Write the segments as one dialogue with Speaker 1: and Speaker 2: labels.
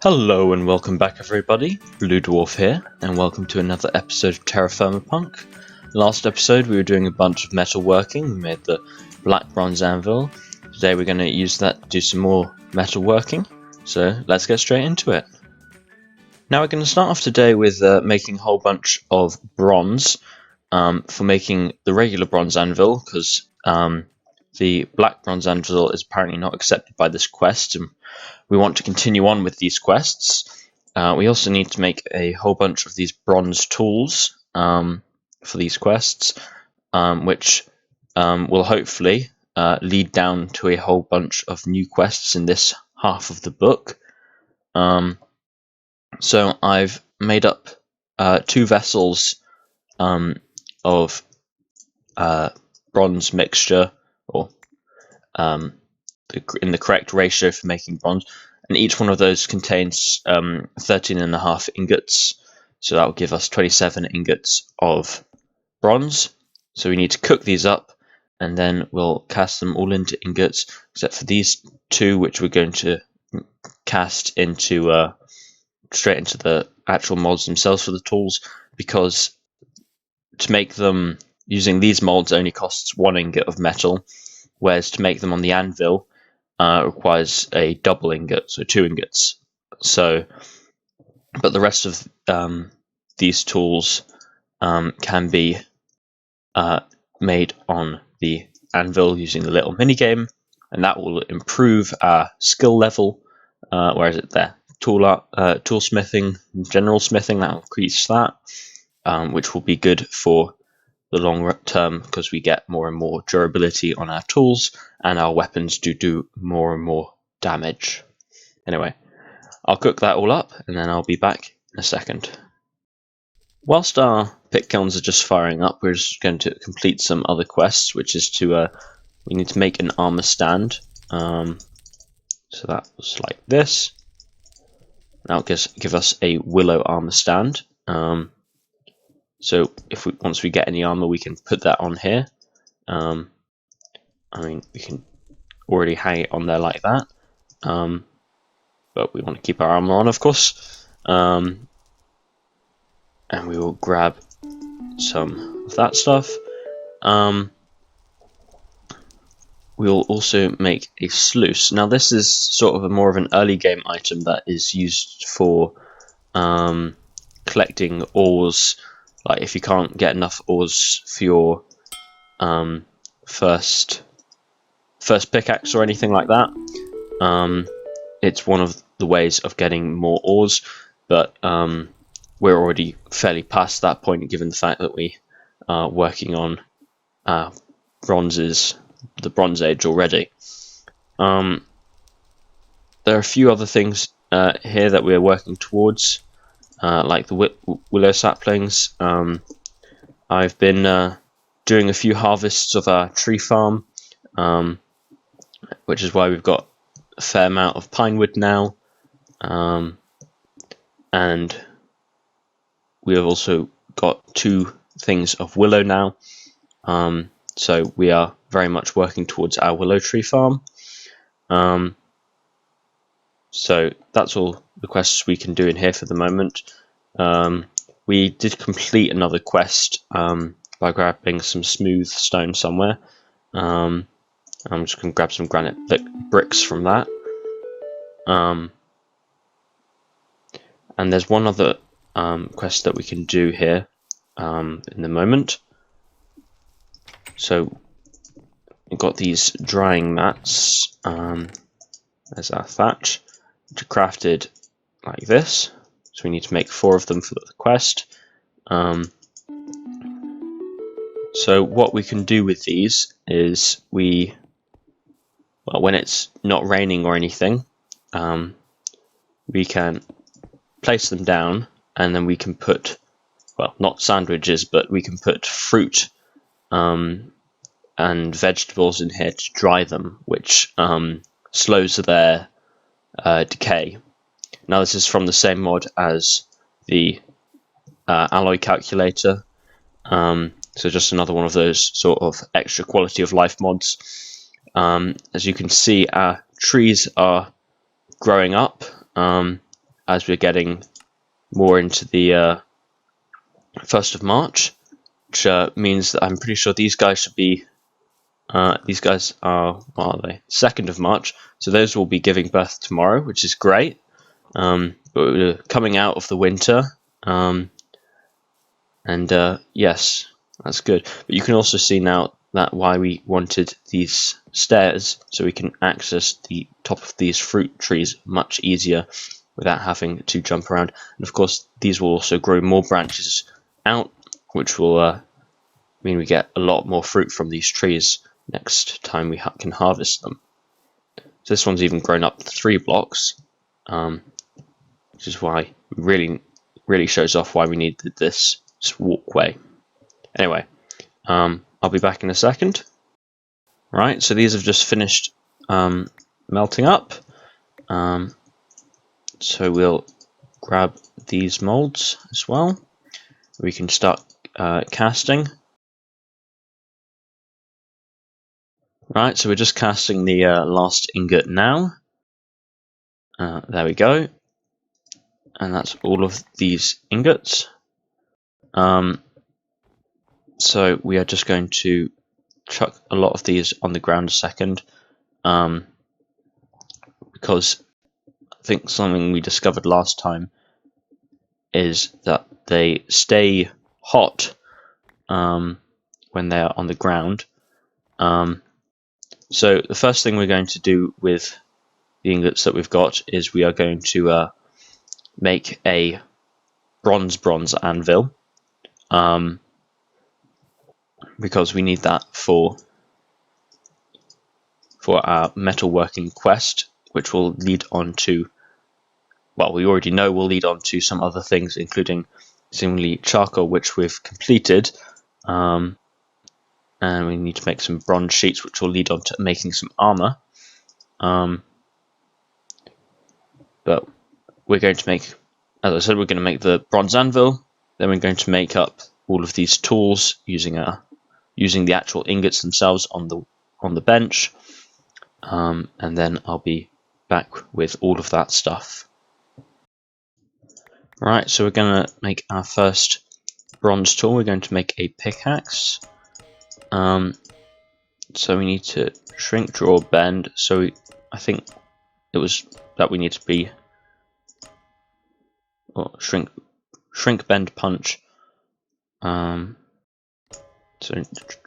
Speaker 1: Hello and welcome back everybody, Blue Dwarf here, and welcome to another episode of TerraFirmaPunk. Last episode we were doing a bunch of metal working. We made the black bronze anvil. Today we're going to use that to do some more metal working, so let's get straight into it. Now we're going to start off today with making a whole bunch of bronze for making the regular bronze anvil, because the black bronze anvil is apparently not accepted by this quest, and we want to continue on with these quests. We also need to make a whole bunch of these bronze tools for these quests, which will hopefully lead down to a whole bunch of new quests in this half of the book. So I've made up 2 vessels of bronze mixture, or in the correct ratio for making bronze, and each one of those contains 13.5 ingots, so that will give us 27 ingots of bronze. So we need to cook these up, and then we'll cast them all into ingots, except for these 2, which we're going to cast into straight into the actual molds themselves for the tools, because to make them using these molds only costs 1 ingot of metal, whereas to make them on the anvil requires a double ingot, so 2 ingots. So, but the rest of these tools can be made on the anvil using the little minigame, and that will improve our skill level. Where is it there? Tool smithing, general smithing, that will increase that, which will be good for the long term, because we get more and more durability on our tools, and our weapons do more and more damage. Anyway, I'll cook that all up, and then I'll be back in a second. Whilst our pit kilns are just firing up, we're just going to complete some other quests, which is to we need to make an armor stand. So that was like this. That'll give us a willow armor stand. So once we get any armor, we can put that on here. I mean, we can already hang it on there like that, but we want to keep our armor on, of course. And we will grab some of that stuff. We will also make a sluice. Now this is sort of more of an early game item that is used for collecting ores. Like if you can't get enough ores for your first pickaxe or anything like that, it's one of the ways of getting more ores, but we're already fairly past that point, given the fact that we are working on the Bronze Age already. There are a few other things here that we're working towards, like the willow saplings. I've been doing a few harvests of our tree farm, which is why we've got a fair amount of pine wood now, and we have also got 2 things of willow now, so we are very much working towards our willow tree farm. So that's all the quests we can do in here for the moment. We did complete another quest by grabbing some smooth stone somewhere. I'm just going to grab some granite bricks from that. And there's one other quest that we can do here in the moment. So we've got these drying mats. There's our thatch, which are crafted like this. So we need to make 4 of them for the quest. So what we can do with these is when it's not raining or anything, we can place them down, and then we can put, well, not sandwiches, but we can put fruit and vegetables in here to dry them, which slows their decay. Now this is from the same mod as the alloy calculator, so just another one of those sort of extra quality of life mods. As you can see, our trees are growing up. as we're getting more into the 1st of March, which means that I'm pretty sure these guys should be. These guys are, what are they? 2nd of March, so those will be giving birth tomorrow, which is great. But we're coming out of the winter, and yes, that's good. But you can also see now that why we wanted these stairs, so we can access the top of these fruit trees much easier without having to jump around. And of course, these will also grow more branches out, which will mean we get a lot more fruit from these trees next time we can harvest them. So this one's even grown up 3 blocks, which is why really shows off why we needed this walkway. Anyway, I'll be back in a second. Right, so these have just finished melting up. So we'll grab these molds as well. We can start casting. Right, so we're just casting the last ingot now. There we go. And that's all of these ingots. So we are just going to chuck a lot of these on the ground a second, because I think something we discovered last time is that they stay hot when they are on the ground. So the first thing we're going to do with the ingots that we've got is we are going to make a bronze anvil, because we need that for our metalworking quest, which will lead on to, well, we already know will lead on to some other things, including seemingly charcoal, which we've completed, and we need to make some bronze sheets, which will lead on to making some armor. But we're going to make, as I said, we're going to make the bronze anvil, then we're going to make up all of these tools using the actual ingots themselves on the bench, and then I'll be back with all of that stuff. Right, so we're going to make our first bronze tool. We're going to make a pickaxe. So we need to shrink, draw, bend. So I think it was that we need to be shrink, bend, punch. So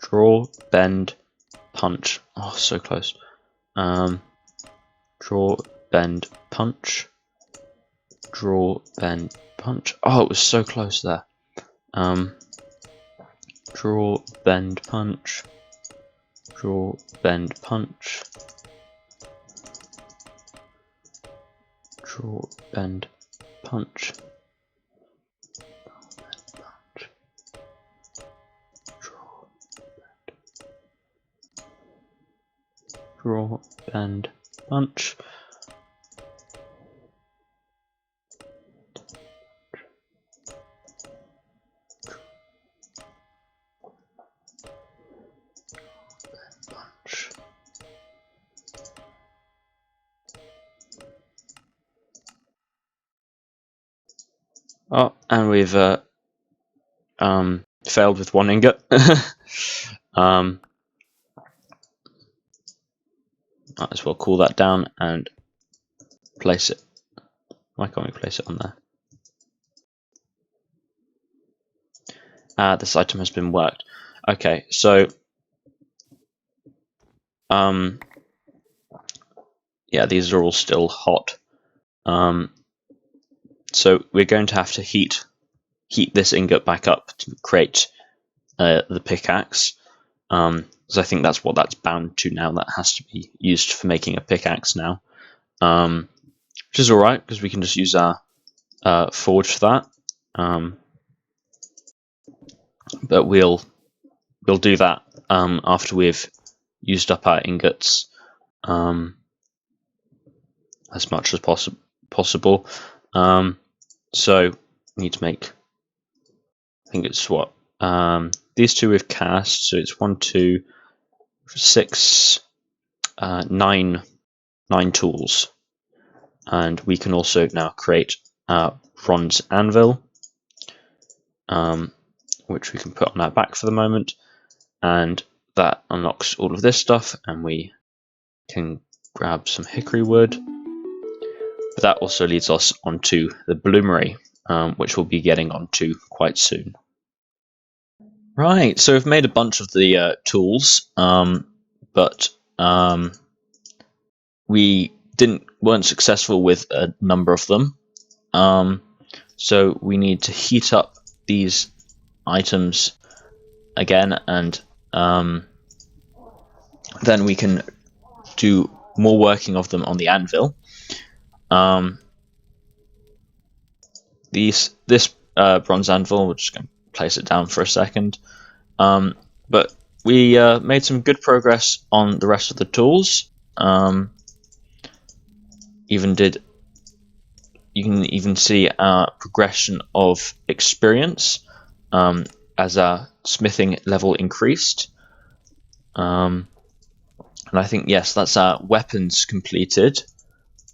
Speaker 1: draw, bend, punch. Oh, so close. Draw, bend, punch. Draw, bend, punch. Oh, it was so close there. Draw, bend, punch. Draw, bend, punch. Draw, bend, punch. Draw, bend, punch. Oh, and we've failed with 1 ingot. Might as well cool that down and place it. Why can't we place it on there? This item has been worked. Okay, so yeah, these are all still hot. So we're going to have to heat this ingot back up to create the pickaxe. Because I think that's what that's bound to now. That has to be used for making a pickaxe now. Which is alright, because we can just use our forge for that. But we'll do that after we've used up our ingots as much as possible. So we need to make, I think it's what, these 2 we've cast, so it's 1, 2, 6, 9 tools. And we can also now create bronze anvil, which we can put on our back for the moment, and that unlocks all of this stuff, and we can grab some hickory wood. But that also leads us onto the bloomery, which we'll be getting onto quite soon. Right, so we've made a bunch of the tools, but we weren't successful with a number of them. So we need to heat up these items again, and then we can do more working of them on the anvil. This bronze anvil, we're just going to place it down for a second. But we made some good progress on the rest of the tools. You can even see our progression of experience as our smithing level increased. And I think, yes, that's our weapons completed.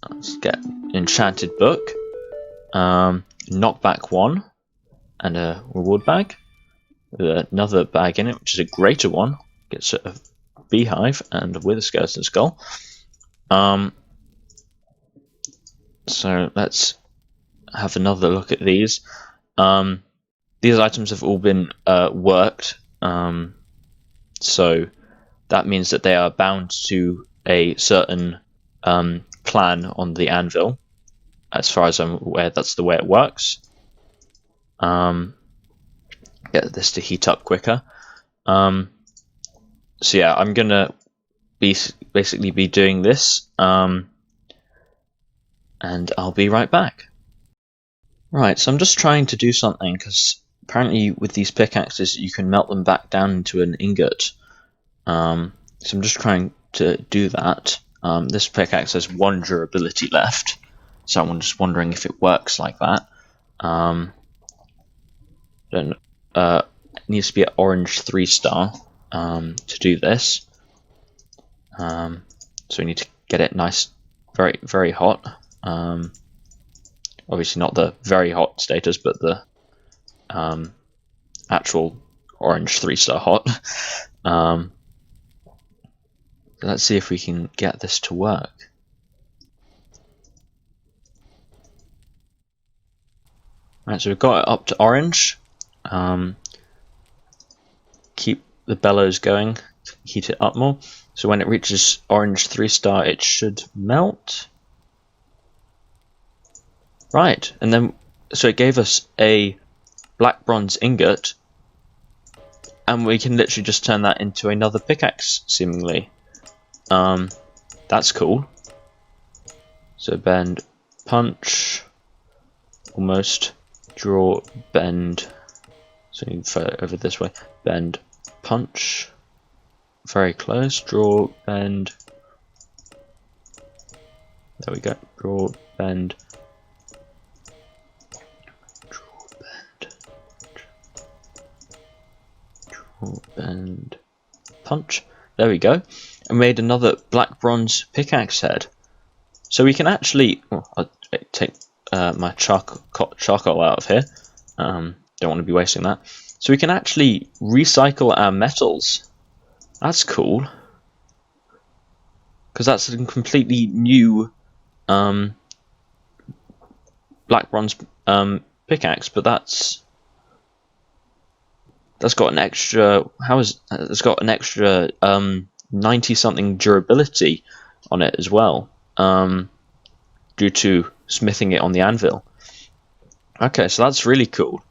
Speaker 1: Let's get enchanted book, knockback 1, and a reward bag with another bag in it, which is a greater one. Gets a beehive and a wither skeleton skull. So let's have another look at these. These items have all been worked, so that means that they are bound to a certain plan on the anvil. As far as I'm aware, that's the way it works. Get this to heat up quicker. So yeah, I'm gonna basically be doing this, and I'll be right back. Right, so I'm just trying to do something, because apparently with these pickaxes you can melt them back down into an ingot. So I'm just trying to do that. This pickaxe has 1 durability left, so I'm just wondering if it works like that. Then it needs to be an orange 3-star to do this. So we need to get it nice, very, very hot. Obviously not the very hot status, but the actual orange 3-star hot. Let's see if we can get this to work. Right, so we've got it up to orange. Keep the bellows going, heat it up more. So when it reaches orange 3-star, it should melt. Right, and then so it gave us a black bronze ingot, and we can literally just turn that into another pickaxe, seemingly. That's cool. So bend, punch, almost, draw, bend. So you can over this way. Bend, punch. Very close. Draw, bend. There we go. Draw, bend. Draw, bend. Draw, bend. Punch. There we go. And made another black bronze pickaxe head. So we can actually. Oh, I'll take my charcoal out of here. Don't want to be wasting that. So we can actually recycle our metals. That's cool. Because that's a completely new black bronze pickaxe, but that's got an extra. It's got an extra 90-something durability on it as well, due to smithing it on the anvil. Okay, so that's really cool.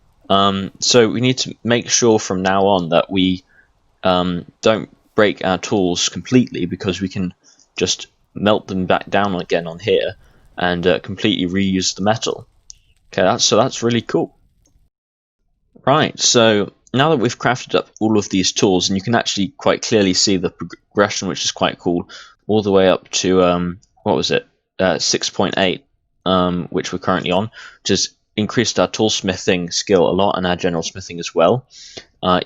Speaker 1: So we need to make sure from now on that we don't break our tools completely, because we can just melt them back down again on here and completely reuse the metal. Okay, that's really cool. Right, so now that we've crafted up all of these tools, and you can actually quite clearly see the progression, which is quite cool, all the way up to what was it, 6.8, which we're currently on, which has increased our toolsmithing skill a lot, and our general smithing as well.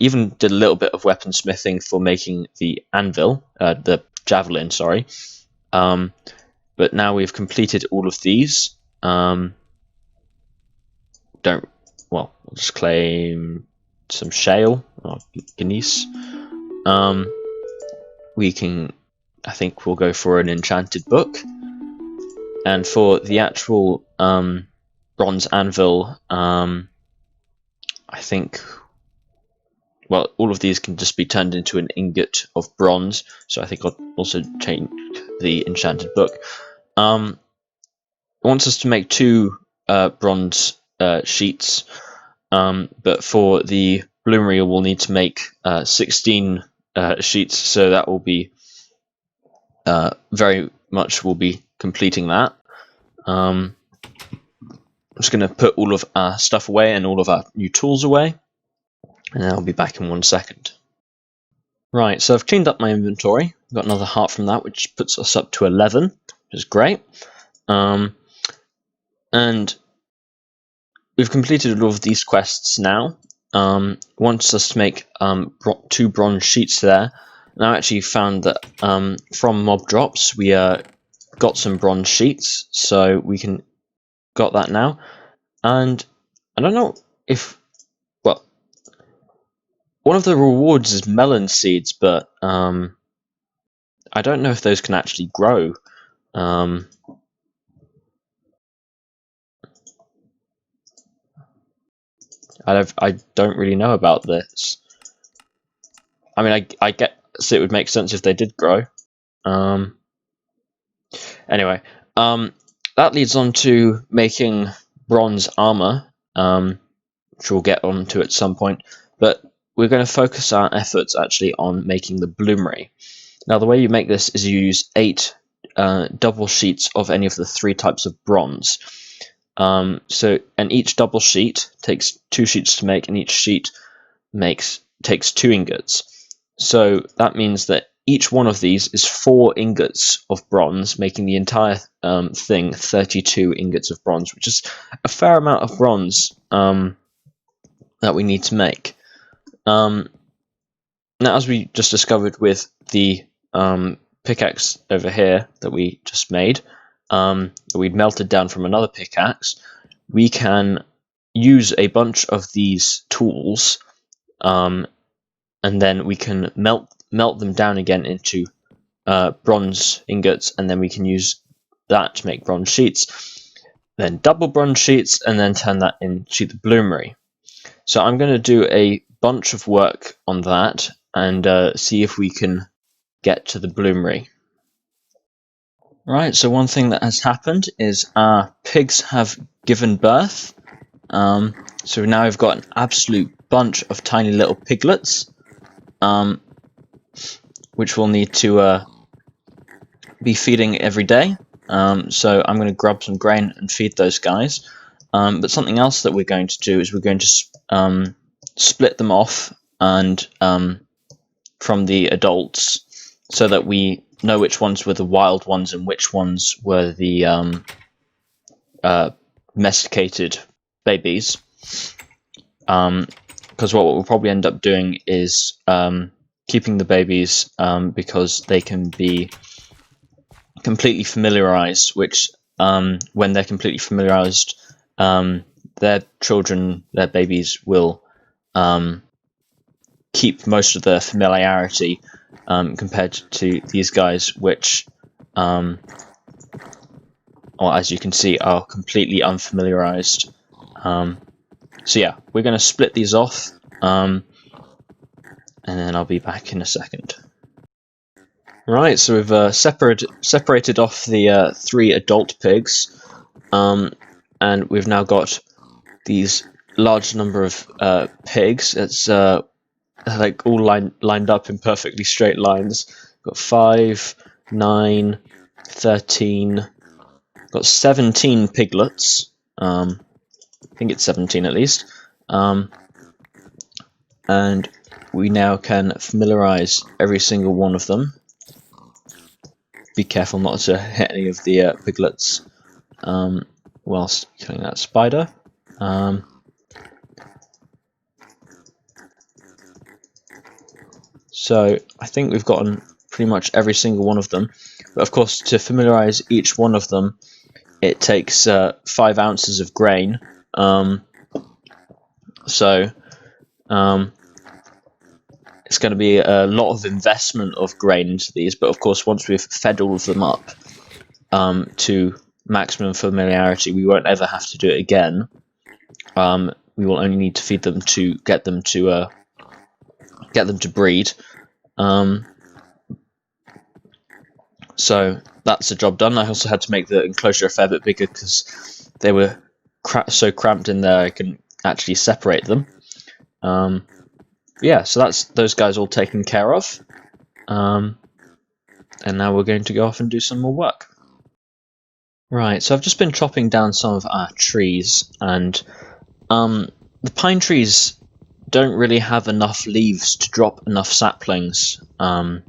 Speaker 1: Even did a little bit of weapon smithing for making the anvil, the javelin, sorry. But now we've completed all of these. we'll just claim some shale or gneiss. I think we'll go for an enchanted book. And for the actual bronze anvil, I think, well, all of these can just be turned into an ingot of bronze. So I think I'll also change the enchanted book. It wants us to make 2 bronze sheets, but for the bloomery we'll need to make 16 sheets, so that will be very much we'll be completing that. I'm just going to put all of our stuff away and all of our new tools away, and I'll be back in 1 second. Right, so I've cleaned up my inventory. I've got another heart from that, which puts us up to 11, which is great. And we've completed all of these quests now. Wants us to make 2 bronze sheets there. And I actually found that from mob drops we got some bronze sheets, so we can got that now. And I don't know if, well, one of the rewards is melon seeds, but I don't know if those can actually grow. I don't really know about this. I mean, I guess it would make sense if they did grow. Anyway, that leads on to making bronze armor, which we'll get onto at some point. But we're going to focus our efforts actually on making the bloomery. Now, the way you make this is you use 8 double sheets of any of the 3 types of bronze. And each double sheet takes 2 sheets to make, and each sheet takes 2 ingots. So that means that each one of these is 4 ingots of bronze, making the entire thing 32 ingots of bronze, which is a fair amount of bronze that we need to make. Now, as we just discovered with the pickaxe over here that we just made, that we'd melted down from another pickaxe, we can use a bunch of these tools, and then we can melt them down again into bronze ingots, and then we can use that to make bronze sheets, then double bronze sheets, and then turn that into the bloomery. So I'm going to do a bunch of work on that and see if we can get to the bloomery. Right, so one thing that has happened is our pigs have given birth. So now we've got an absolute bunch of tiny little piglets, which we'll need to be feeding every day. So I'm going to grab some grain and feed those guys. But something else that we're going to do is we're going to split them off and from the adults, so that we know which ones were the wild ones and which ones were the domesticated babies. Because what we'll probably end up doing is keeping the babies, because they can be completely familiarized, which when they're completely familiarized, their babies will keep most of their familiarity compared to these guys, which, well, as you can see, are completely unfamiliarized. So yeah, we're going to split these off, and then I'll be back in a second. Right, so we've separated off the 3 adult pigs, and we've now got these large number of pigs. It's like all lined up in perfectly straight lines. Got 5, 9, 13. Got 17 piglets. I think it's 17 at least. And we now can familiarize every single one of them. Be careful not to hit any of the piglets whilst killing that spider. So I think we've gotten pretty much every single one of them. But of course, to familiarize each one of them, it takes 5 ounces of grain. So it's going to be a lot of investment of grain into these, but of course once we've fed all of them up to maximum familiarity, we won't ever have to do it again. We will only need to feed them to get them to breed. So that's the job done. I also had to make the enclosure a fair bit bigger because they were so cramped in there I couldn't actually separate them. Yeah, so that's those guys all taken care of. And now we're going to go off and do some more work. Right, so I've just been chopping down some of our trees, and the pine trees don't really have enough leaves to drop enough saplings to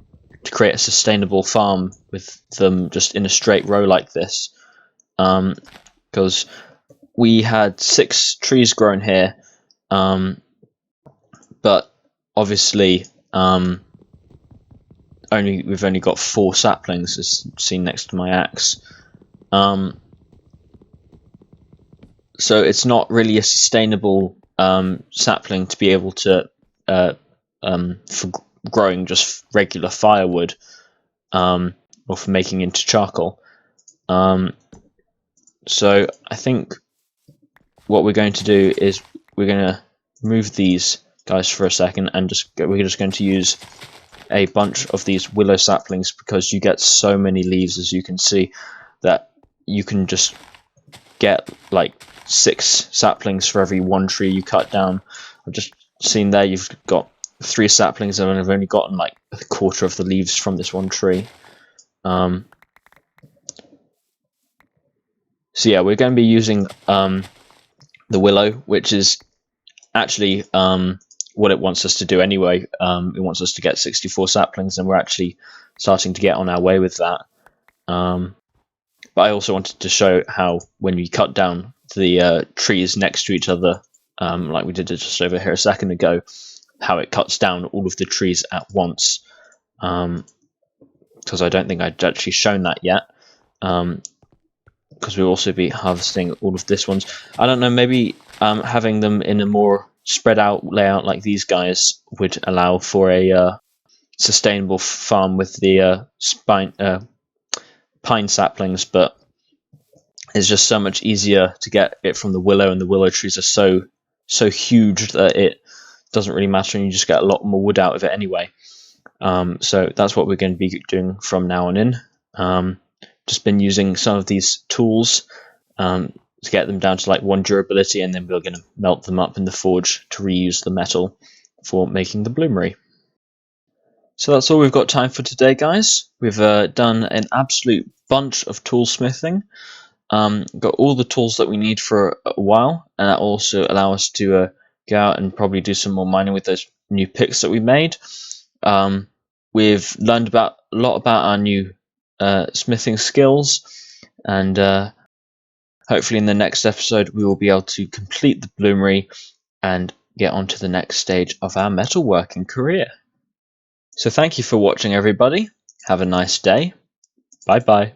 Speaker 1: create a sustainable farm with them just in a straight row like this. Because we had 6 trees grown here, but obviously we've only got 4 saplings, as seen next to my axe. So it's not really a sustainable sapling to be able to for growing just regular firewood or for making into charcoal. So I think what we're going to do is we're going to move these guys for a second, and we're just going to use a bunch of these willow saplings because you get so many leaves, as you can see, that you can just get like 6 saplings for every 1 tree you cut down. I've just seen there you've got 3 saplings and I've only gotten like a quarter of the leaves from this 1 tree. So yeah, we're going to be using the willow, which is actually what it wants us to do anyway. It wants us to get 64 saplings, and we're actually starting to get on our way with that. But I also wanted to show how when we cut down the trees next to each other, like we did it just over here a second ago, how it cuts down all of the trees at once. Because I don't think I'd actually shown that yet. Because we'll also be harvesting all of this ones. I don't know, maybe having them in a more spread out layout like these guys would allow for a sustainable farm with the pine saplings, but it's just so much easier to get it from the willow, and the willow trees are so huge that it doesn't really matter, and you just get a lot more wood out of it anyway. So that's what we're going to be doing from now on in. Just been using some of these tools to get them down to like 1 durability, and then we're going to melt them up in the forge to reuse the metal for making the bloomery. So that's all we've got time for today, guys. We've done an absolute bunch of toolsmithing. Got all the tools that we need for a while, and that also allow us to go out and probably do some more mining with those new picks that we made. We've learned a lot about our new smithing skills, and hopefully in the next episode we will be able to complete the bloomery and get on to the next stage of our metalworking career. So thank you for watching, everybody. Have a nice day. Bye bye.